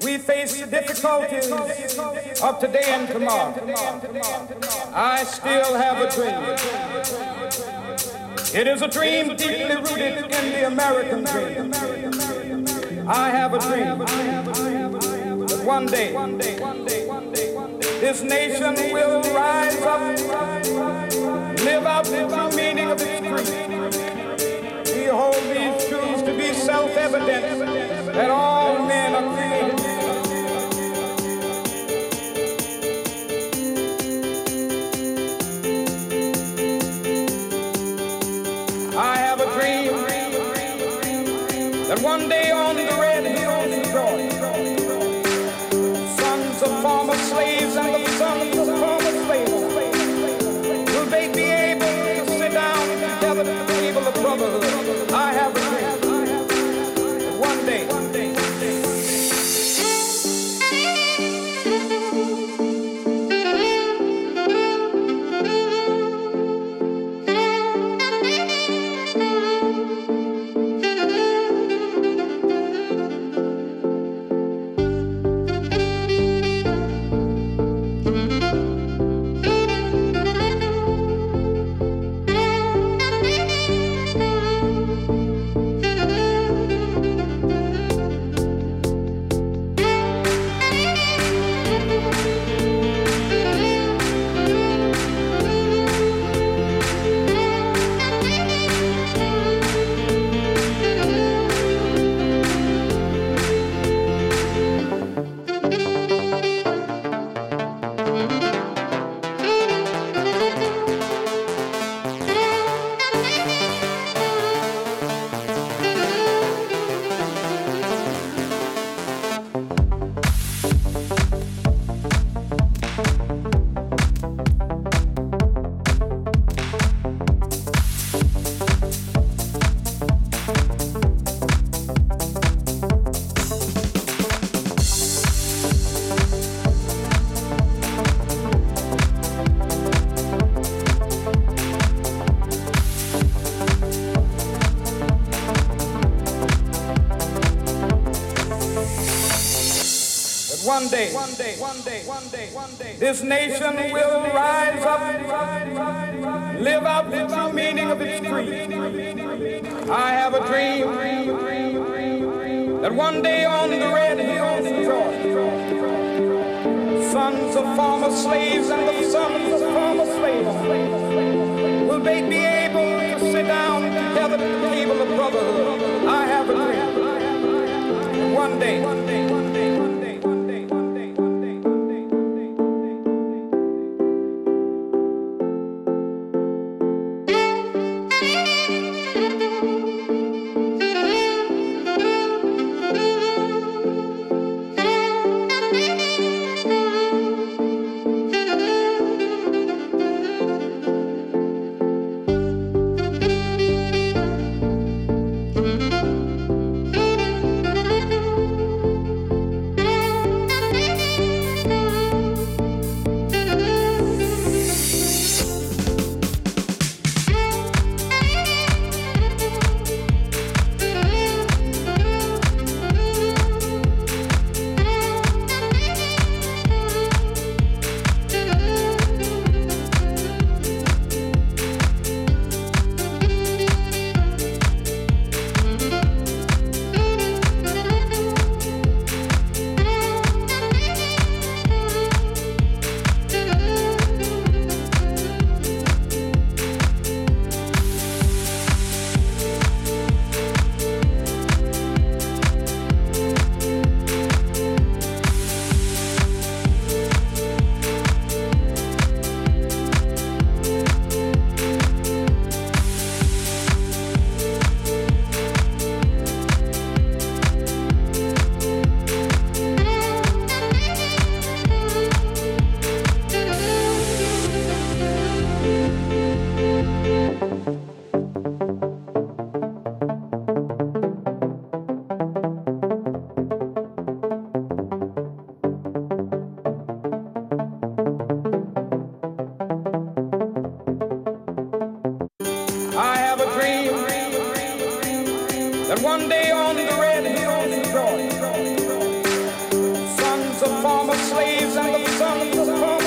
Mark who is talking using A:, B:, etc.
A: We face the difficulties of today and tomorrow. I still have a dream. It is a dream deeply rooted in the American dream. I have a dream that one day this nation will rise up, live out the true meaning of its creed. We hold these truths to be self-evident that all men are created. I have a dream that one day on the red hills of Georgia, sons of former slaves and the sons of former slaves will they be able to sit down together at the table of brotherhood. I have a dream that one day. One day, this nation will rise up, live out the true meaning of its creed. I have a dream that one day on the red hills of Georgia, sons of former slaves and the sons of former slaves will they be able to sit down together at the table of brotherhood. I have a dream that one day. former slaves and the sons of former